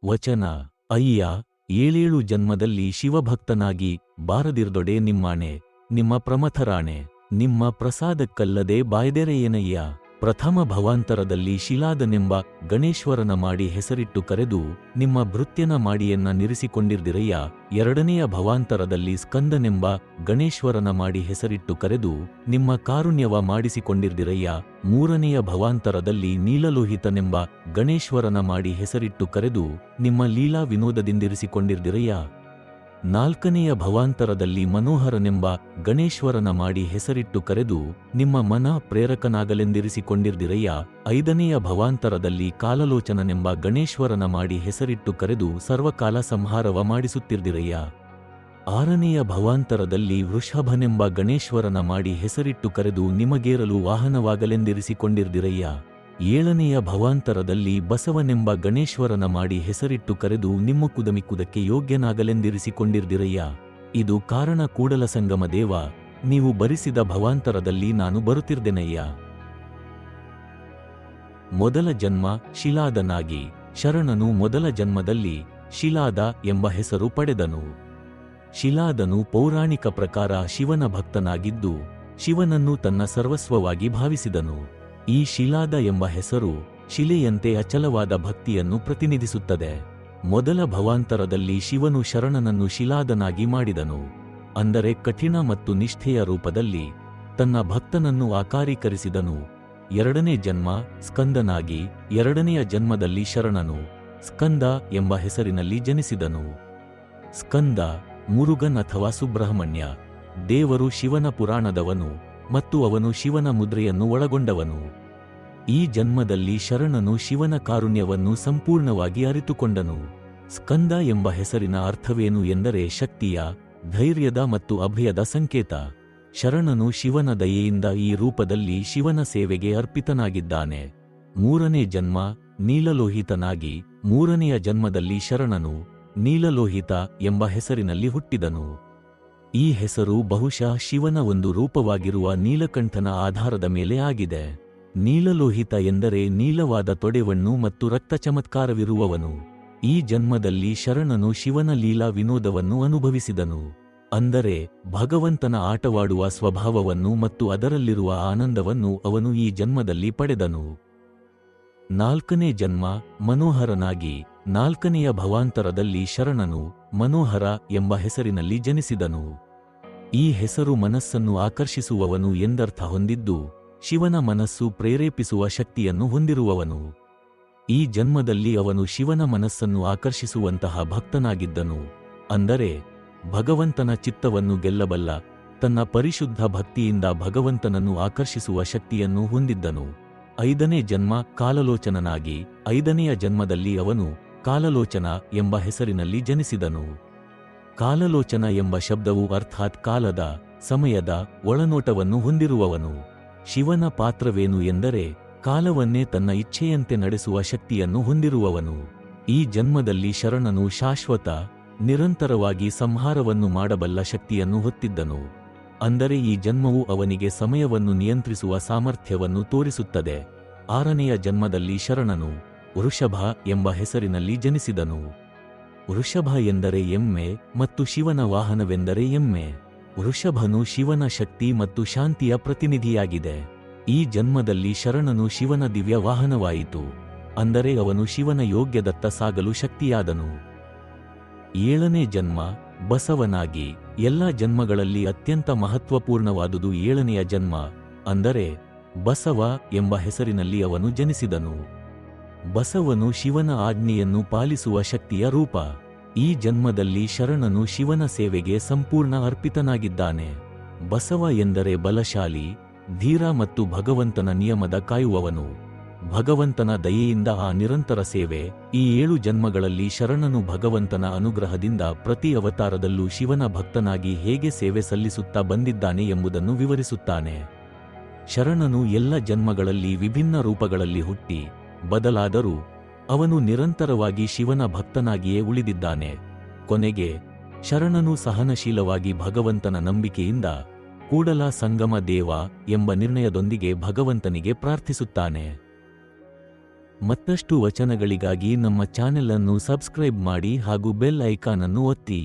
ವಚನ ಅಯ್ಯ ಏಳೇಳು ಜನ್ಮದಲ್ಲಿ ಶಿವಭಕ್ತನಾಗಿ ಬಾರದಿರ್ದೊಡೆ ನಿಮ್ಮಾಣೆ ನಿಮ್ಮ ಪ್ರಮಥರಾಣೆ ನಿಮ್ಮ ಪ್ರಸಾದಕ್ಕಲ್ಲದೆ ಬಾಯ್ದೆರೆಯೇನಯ್ಯ. ಪ್ರಥಮ ಭವಾಂತರದಲ್ಲಿ ಶಿಲಾದನೆಂಬ ಗಣೇಶ್ವರನ ಮಾಡಿ ಹೆಸರಿಟ್ಟು ಕರೆದು ನಿಮ್ಮ ಭೃತ್ಯನ ಮಾಡಿಯನ್ನ ನಿರಿಸಿಕೊಂಡಿರ್ದಿರಯ್ಯ. ಎರಡನೆಯ ಭವಾಂತರದಲ್ಲಿ ಸ್ಕಂದನೆಂಬ ಗಣೇಶ್ವರನ ಮಾಡಿ ಹೆಸರಿಟ್ಟು ಕರೆದು ನಿಮ್ಮ ಕಾರುಣ್ಯವ ಮಾಡಿಸಿಕೊಂಡಿರ್ದಿರಯ್ಯ. ಮೂರನೆಯ ಭವಾಂತರದಲ್ಲಿ ನೀಲಲೋಹಿತನೆಂಬ ಗಣೇಶ್ವರನ ಮಾಡಿ ಹೆಸರಿಟ್ಟು ಕರೆದು ನಿಮ್ಮ ಲೀಲಾ ವಿನೋದದಿಂದಿರಿಸಿಕೊಂಡಿರ್ದಿರಯ್ಯ. ನಾಲ್ಕನೆಯ ಭವಾಂತರದಲ್ಲಿ ಮನೋಹರನೆಂಬ ಗಣೇಶ್ವರನ ಮಾಡಿ ಹೆಸರಿಟ್ಟು ಕರೆದು ನಿಮ್ಮ ಮನ ಪ್ರೇರಕನಾಗಲೆಂದಿರಿಸಿಕೊಂಡಿರ್ದಿರಯ್ಯ. ಐದನೆಯ ಭವಾಂತರದಲ್ಲಿ ಕಾಲಲೋಚನನೆಂಬ ಗಣೇಶ್ವರನ ಮಾಡಿ ಹೆಸರಿಟ್ಟು ಕರೆದು ಸರ್ವಕಾಲ ಸಂಹಾರವ ಮಾಡಿಸುತ್ತಿರ್ದಿರಯ್ಯ. ಆರನೆಯ ಭವಾಂತರದಲ್ಲಿ ವೃಷಭನೆಂಬ ಗಣೇಶ್ವರನ ಮಾಡಿ ಹೆಸರಿಟ್ಟು ಕರೆದು ನಿಮಗೇರಲು ವಾಹನವಾಗಲೆಂದಿರಿಸಿಕೊಂಡಿರ್ದಿರಯ್ಯ. ಏಳನೆಯ ಭವಾಂತರದಲ್ಲಿ ಬಸವನೆಂಬ ಗಣೇಶ್ವರನ ಮಾಡಿ ಹೆಸರಿಟ್ಟು ಕರೆದು ನಿಮ್ಮ ಕುದಮಿಕ್ಕುದಕ್ಕೆ ಯೋಗ್ಯನಾಗಲೆಂದಿರಿಸಿಕೊಂಡಿರ್ದಿರಯ್ಯ. ಇದು ಕಾರಣ ಕೂಡಲ ಸಂಗಮ ದೇವ, ನೀವು ಬರಿಸಿದ ಭವಾಂತರದಲ್ಲಿ ನಾನು ಬರುತ್ತಿರ್ದೆನಯ್ಯ. ಮೊದಲ ಜನ್ಮ ಶಿಲಾದನಾಗಿ. ಶರಣನು ಮೊದಲ ಜನ್ಮದಲ್ಲಿ ಶಿಲಾದ ಎಂಬ ಹೆಸರು ಪಡೆದನು. ಶಿಲಾದನು ಪೌರಾಣಿಕ ಪ್ರಕಾರ ಶಿವನ ಭಕ್ತನಾಗಿದ್ದು ಶಿವನನ್ನು ತನ್ನ ಸರ್ವಸ್ವವಾಗಿ ಭಾವಿಸಿದನು. ಈ ಶಿಲಾದ ಎಂಬ ಹೆಸರು ಶಿಲೆಯಂತೆ ಅಚಲವಾದ ಭಕ್ತಿಯನ್ನು ಪ್ರತಿನಿಧಿಸುತ್ತದೆ. ಮೊದಲ ಭವಾಂತರದಲ್ಲಿ ಶಿವನು ಶರಣನನ್ನು ಶಿಲಾದನಾಗಿ ಮಾಡಿದನು, ಅಂದರೆ ಕಠಿಣ ಮತ್ತು ನಿಷ್ಠೆಯ ರೂಪದಲ್ಲಿ ತನ್ನ ಭಕ್ತನನ್ನು ಆಕಾರೀಕರಿಸಿದನು. ಎರಡನೇ ಜನ್ಮ ಸ್ಕಂದನಾಗಿ. ಎರಡನೆಯ ಜನ್ಮದಲ್ಲಿ ಶರಣನು ಸ್ಕಂದ ಎಂಬ ಹೆಸರಿನಲ್ಲಿ ಜನಿಸಿದನು. ಸ್ಕಂದ ಮುರುಗನ್ ಅಥವಾ ಸುಬ್ರಹ್ಮಣ್ಯ ದೇವರು ಶಿವನ ಪುರಾಣದವನು ಮತ್ತು ಅವನು ಶಿವನ ಮುದ್ರೆಯನ್ನು ಒಳಗೊಂಡವನು. ಈ ಜನ್ಮದಲ್ಲಿ ಶರಣನು ಶಿವನ ಕಾರುಣ್ಯವನ್ನು ಸಂಪೂರ್ಣವಾಗಿ ಅರಿತುಕೊಂಡನು. ಸ್ಕಂದ ಎಂಬ ಹೆಸರಿನ ಅರ್ಥವೇನು ಎಂದರೆ ಶಕ್ತಿಯ, ಧೈರ್ಯದ ಮತ್ತು ಅಭಯದ ಸಂಕೇತ. ಶರಣನು ಶಿವನ ದಯೆಯಿಂದ ಈ ರೂಪದಲ್ಲಿ ಶಿವನ ಸೇವೆಗೆ ಅರ್ಪಿತನಾಗಿದ್ದಾನೆ. ಮೂರನೇ ಜನ್ಮ ನೀಲಲೋಹಿತನಾಗಿ. ಮೂರನೆಯ ಜನ್ಮದಲ್ಲಿ ಶರಣನು ನೀಲಲೋಹಿತ ಎಂಬ ಹೆಸರಿನಲ್ಲಿ ಹುಟ್ಟಿದನು. ಈ ಹೆಸರು ಬಹುಶಃ ಶಿವನ ಒಂದು ರೂಪವಾಗಿರುವ ನೀಲಕಂಠನ ಆಧಾರದ ಮೇಲೆ ಆಗಿದೆ. ನೀಲಲೋಹಿತ ಎಂದರೆ ನೀಲವಾದ ತೊಡೆವಣ್ಣು ಮತ್ತು ರಕ್ತ ಚಮತ್ಕಾರವಿರುವವನು. ಈ ಜನ್ಮದಲ್ಲಿ ಶರಣನು ಶಿವನ ಲೀಲಾ ವಿನೋದವನ್ನು ಅನುಭವಿಸಿದನು, ಅಂದರೆ ಭಗವಂತನ ಆಟವಾಡುವ ಸ್ವಭಾವವನ್ನು ಮತ್ತು ಅದರಲ್ಲಿರುವ ಆನಂದವನ್ನು ಅವನು ಈ ಜನ್ಮದಲ್ಲಿ ಪಡೆದನು. ನಾಲ್ಕನೇ ಜನ್ಮ ಮನೋಹರನಾಗಿ. ನಾಲ್ಕನೆಯ ಭವಾಂತರದಲ್ಲಿ ಶರಣನು ಮನೋಹರ ಎಂಬ ಹೆಸರಿನಲ್ಲಿ ಜನಿಸಿದನು. ಈ ಹೆಸರು ಮನಸ್ಸನ್ನು ಆಕರ್ಷಿಸುವವನು ಎಂದರ್ಥ ಹೊಂದಿದ್ದು ಶಿವನ ಮನಸ್ಸು ಪ್ರೇರೇಪಿಸುವ ಶಕ್ತಿಯನ್ನು ಹೊಂದಿರುವವನು. ಈ ಜನ್ಮದಲ್ಲಿ ಅವನು ಶಿವನ ಮನಸ್ಸನ್ನು ಆಕರ್ಷಿಸುವಂತಹ ಭಕ್ತನಾಗಿದ್ದನು, ಅಂದರೆ ಭಗವಂತನ ಚಿತ್ತವನ್ನು ಗೆಲ್ಲಬಲ್ಲ ತನ್ನ ಪರಿಶುದ್ಧ ಭಕ್ತಿಯಿಂದ ಭಗವಂತನನ್ನು ಆಕರ್ಷಿಸುವ ಶಕ್ತಿಯನ್ನು ಹೊಂದಿದ್ದನು. ಐದನೇ ಜನ್ಮ ಕಾಲಲೋಚನನಾಗಿ. ಐದನೆಯ ಜನ್ಮದಲ್ಲಿ ಅವನು ಕಾಲಲೋಚನ ಎಂಬ ಹೆಸರಿನಲ್ಲಿ ಜನಿಸಿದನು. ಕಾಲಲೋಚನ ಎಂಬ ಶಬ್ದವು ಅರ್ಥಾತ್ ಕಾಲದ, ಸಮಯದ ಒಳನೋಟವನ್ನು ಹೊಂದಿರುವವನು. ಶಿವನ ಪಾತ್ರವೇನು ಎಂದರೆ ಕಾಲವನ್ನೇ ತನ್ನ ಇಚ್ಛೆಯಂತೆ ನಡೆಸುವ ಶಕ್ತಿಯನ್ನು ಹೊಂದಿರುವವನು. ಈ ಜನ್ಮದಲ್ಲಿ ಶರಣನು ಶಾಶ್ವತ, ನಿರಂತರವಾಗಿ ಸಂಹಾರವನ್ನು ಮಾಡಬಲ್ಲ ಶಕ್ತಿಯನ್ನು ಹೊತ್ತಿದ್ದನು, ಅಂದರೆ ಈ ಜನ್ಮವು ಅವನಿಗೆ ಸಮಯವನ್ನು ನಿಯಂತ್ರಿಸುವ ಸಾಮರ್ಥ್ಯವನ್ನು ತೋರಿಸುತ್ತದೆ. ಆರನೆಯ ಜನ್ಮದಲ್ಲಿ ಶರಣನು ವೃಷಭ ಎಂಬ ಹೆಸರಿನಲ್ಲಿ ಜನಿಸಿದನು. ವೃಷಭ ಎಂದರೆ ಎಮ್ಮೆ ಮತ್ತು ಶಿವನ ವಾಹನವೆಂದರೆ ಎಮ್ಮೆ. ವೃಷಭನು ಶಿವನ ಶಕ್ತಿ ಮತ್ತು ಶಾಂತಿಯ ಪ್ರತಿನಿಧಿಯಾಗಿದೆ. ಈ ಜನ್ಮದಲ್ಲಿ ಶರಣನು ಶಿವನ ದಿವ್ಯ ವಾಹನವಾಯಿತು, ಅಂದರೆ ಅವನು ಶಿವನ ಯೋಗ್ಯದತ್ತ ಸಾಗಲು ಶಕ್ತಿಯಾದನು. ಏಳನೇ ಜನ್ಮ ಬಸವನಾಗಿ. ಎಲ್ಲ ಜನ್ಮಗಳಲ್ಲಿ ಅತ್ಯಂತ ಮಹತ್ವಪೂರ್ಣವಾದುದು ಏಳನೆಯ ಜನ್ಮ, ಅಂದರೆ ಬಸವ ಎಂಬ ಹೆಸರಿನಲ್ಲಿ ಅವನು ಜನಿಸಿದನು. ಬಸವನು ಶಿವನ ಆಜ್ಞೆಯನ್ನು ಪಾಲಿಸುವ ಶಕ್ತಿಯ ರೂಪ. ಈ ಜನ್ಮದಲ್ಲಿ ಶರಣನು ಶಿವನ ಸೇವೆಗೆ ಸಂಪೂರ್ಣ ಅರ್ಪಿತನಾಗಿದ್ದಾನೆ. ಬಸವ ಎಂದರೆ ಬಲಶಾಲಿ, ಧೀರ ಮತ್ತು ಭಗವಂತನ ನಿಯಮದ ಕಾಯುವವನು. ಭಗವಂತನ ದಯೆಯಿಂದ ಆ ನಿರಂತರ ಸೇವೆ. ಈ 7 ಜನ್ಮಗಳಲ್ಲಿ ಶರಣನು ಭಗವಂತನ ಅನುಗ್ರಹದಿಂದ ಪ್ರತಿ ಅವತಾರದಲ್ಲೂ ಶಿವನ ಭಕ್ತನಾಗಿ ಹೇಗೆ ಸೇವೆ ಸಲ್ಲಿಸುತ್ತಾ ಬಂದಿದ್ದಾನೆ ಎಂಬುದನ್ನು ವಿವರಿಸುತ್ತಾನೆ. ಶರಣನು ಎಲ್ಲ ಜನ್ಮಗಳಲ್ಲಿ ವಿಭಿನ್ನ ರೂಪಗಳಲ್ಲಿ ಹುಟ್ಟಿ ಬದಲಾದರೂ ಅವನು ನಿರಂತರವಾಗಿ ಶಿವನ ಭಕ್ತನಾಗಿಯೇ ಉಳಿದಿದ್ದಾನೆ. ಕೊನೆಗೆ ಶರಣನು ಸಹನಶೀಲವಾಗಿ ಭಗವಂತನ ನಂಬಿಕೆಯಿಂದ ಕೂಡಲ ಸಂಗಮ ದೇವ ಎಂಬ ನಿರ್ಣಯದೊಂದಿಗೆ ಭಗವಂತನಿಗೆ ಪ್ರಾರ್ಥಿಸುತ್ತಾನೆ. ಮತ್ತಷ್ಟು ವಚನಗಳಿಗಾಗಿ ನಮ್ಮ ಚಾನೆಲ್ ಅನ್ನು ಸಬ್ಸ್ಕ್ರೈಬ್ ಮಾಡಿ ಹಾಗೂ ಬೆಲ್ ಐಕಾನ್ ಅನ್ನು ಒತ್ತಿ.